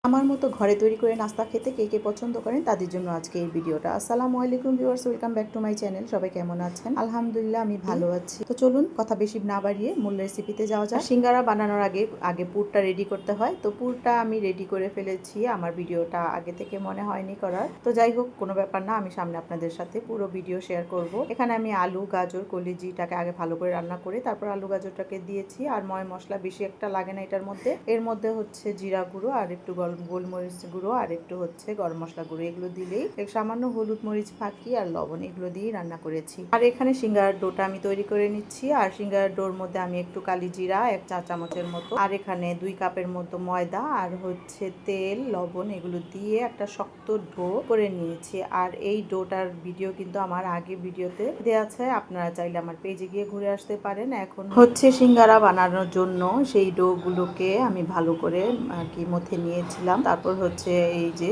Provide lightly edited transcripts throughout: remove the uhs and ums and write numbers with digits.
আমার মতো ঘরে তৈরি করে নাস্তা খেতে কে কে পছন্দ করেন তাদের জন্য আজকে এই ভিডিওটা। আসসালামু আলাইকুম viewers, welcome back to my channel. সবাই কেমন আছেন? আলহামদুলিল্লাহ আমি ভালো আছি। তো চলুন কথা বেশি না বাড়িয়ে মূল রেসিপিতে যাওয়া যাক। সিঙ্গারা বানানোর আগে পুরটা রেডি করতে হয়। তো পুরটা আমি রেডি করে ফেলেছি। আমার ভিডিওটা আগে থেকে মনে হয়নি করার, তো যাই হোক কোনো ব্যাপার না, আমি সামনে আপনাদের সাথে পুরো ভিডিও শেয়ার করব। এখানে আমি আলু, গাজর, কলিজিটাকে আগে ভালো করে রান্না করে তারপর আলু গাজরটাকে দিয়েছি। আর ময় মশলা বেশি একটা লাগে না এটার মধ্যে। এর মধ্যে হচ্ছে জিরা গুঁড়ো আর একটু গোলমরিচ গুঁড়ো আর একটু হচ্ছে গরম মশলা গুঁড়ো, এগুলো দিলেই সামান্য হলুদ মরিচ ফাঁকি আর লবণ এগুলো দিয়েই রান্না করেছি। আর এখানে সিঙ্গারার ডোটা আমি তৈরি করে নিচ্ছি। আর সিঙ্গারার ডোর মধ্যে আমি একটু কালি জিরা 1 চা চামচের মতো, আর এখানে 2 কাপের মতো ময়দা আর হচ্ছে তেল, লবণ এগুলো দিয়ে একটা শক্ত ডো করে নিয়েছি। আর এই ডোটার ভিডিও কিন্তু আমার আগে ভিডিওতে দেওয়া আছে, আপনারা চাইলে আমার পেজে গিয়ে ঘুরে আসতে পারেন। এখন হচ্ছে সিঙ্গারা বানানোর জন্য সেই ডোগুলোকে আমি ভালো করে আর কি মথে নিয়েছিলাম। তারপর হচ্ছে এই যে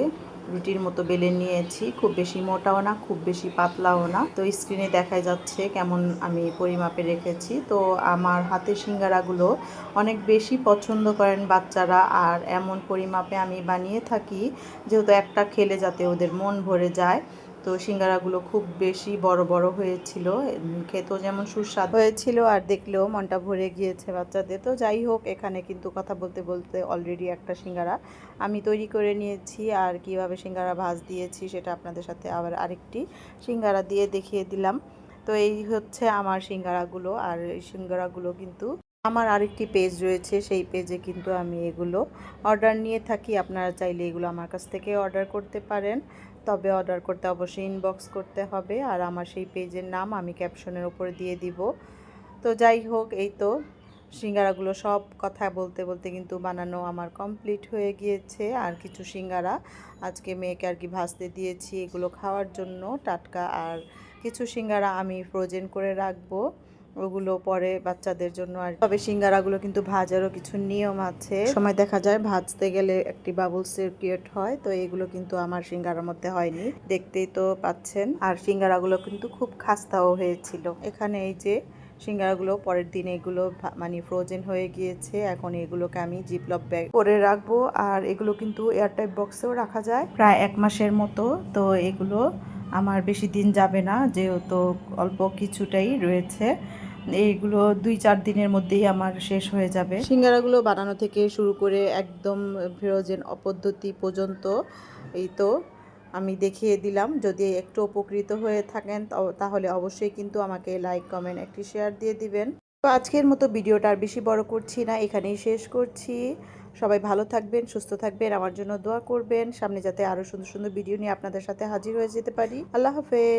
রুটির মতো বেলে নিয়েছি, খুব বেশি মোটাও না খুব বেশি পাতলাও না। তো স্ক্রিনে দেখা যাচ্ছে কেমন আমি পরিমাপে রেখেছি। তো আমার হাতের সিঙ্গারাগুলো অনেক বেশি পছন্দ করেন বাচ্চারা, আর এমন পরিমাপে আমি বানিয়ে থাকি যেহেতু একটা খেলে যাতে ওদের মন ভরে যায়। তো সিঙ্গারাগুলো খুব বেশি বড় বড় হয়েছিল, খেতেও যেমন সুস্বাদু হয়েছিল আর দেখলেও মনটা ভরে গিয়েছে বাচ্চাদের। তো যাই হোক, এখানে কিন্তু কথা বলতে বলতে অলরেডি একটা সিঙ্গারা আমি তৈরি করে নিয়েছি। আর কিভাবে সিঙ্গারা ভাজ দিয়েছি সেটা আপনাদের সাথে আবার আরেকটি সিঙ্গারা দিয়ে দেখিয়ে দিলাম। তো এই হচ্ছে আমার সিঙ্গারাগুলো। আর এই সিঙ্গারাগুলো কিন্তু আমার আরেকটি পেজ রয়েছে, সেই পেজে কিন্তু আমি এগুলো অর্ডার নিয়ে থাকি। আপনারা চাইলে এগুলো আমার কাছ থেকে অর্ডার করতে পারেন, তবে অর্ডার করতে অবশ্যই ইনবক্স করতে হবে। আর আমার সেই পেজের নাম আমি ক্যাপশনের উপরে দিয়ে দিব। তো যাই হোক, এই তো সিঙ্গারাগুলো সব কথা বলতে বলতে কিন্তু বানানো আমার কমপ্লিট হয়ে গিয়েছে। আর কিছু সিঙ্গারা আজকে মেয়েকে আর কি ভাজতে দিয়েছি এগুলো খাওয়ার জন্য টাটকা, আর কিছু সিঙ্গারা আমি ফ্রোজেন করে রাখবো ওগুলো পরে বাচ্চাদের জন্য। আর তবে সিঙ্গারাগুলো কিন্তু ভাজারও কিছু নিয়ম আছে, সময় দেখা যায় ভাজতে গেলে একটি বাবলসের ক্রিয়েট হয়। তো এগুলো কিন্তু আমার সিঙ্গারার মধ্যে হয়নি, দেখতেই তো পাচ্ছেন। আর সিঙ্গারাগুলো কিন্তু খুব খাস্তাও হয়েছিল। এখানে এই যে সিঙ্গারাগুলো পরের দিন এগুলো মানে ফ্রোজেন হয়ে গিয়েছে। এখন এগুলোকে আমি জিপলক ব্যাগ করে রাখবো। আর এগুলো কিন্তু এয়ারটাইট বক্সেও রাখা যায় প্রায় 1 মাসের মতো। তো এগুলো আমার বেশি দিন যাবে না, যেহেতু অল্প কিছুটাই রয়েছে। এইগুলো 2-4 দিনের মধ্যেই আমার শেষ হয়ে যাবে। সিঙ্গারাগুলো বানানো থেকে শুরু করে একদম ফ্রোজেন পদ্ধতি পর্যন্ত এই তো আমি দেখিয়ে দিলাম। যদি একটু উপকৃত হয়ে থাকেন তাহলে অবশ্যই কিন্তু আমাকে লাইক, কমেন্ট, একটি শেয়ার দিয়ে দিবেন। তো আজকের মতো ভিডিওটা আর বেশি বড় করছি না, এখানেই শেষ করছি। সবাই ভালো থাকবেন, সুস্থ থাকবেন, আমার জন্য দোয়া করবেন। সামনে যাতে আরও সুন্দর সুন্দর ভিডিও নিয়ে আপনাদের সাথে হাজির হয়ে যেতে পারি। আল্লাহ হাফেজ।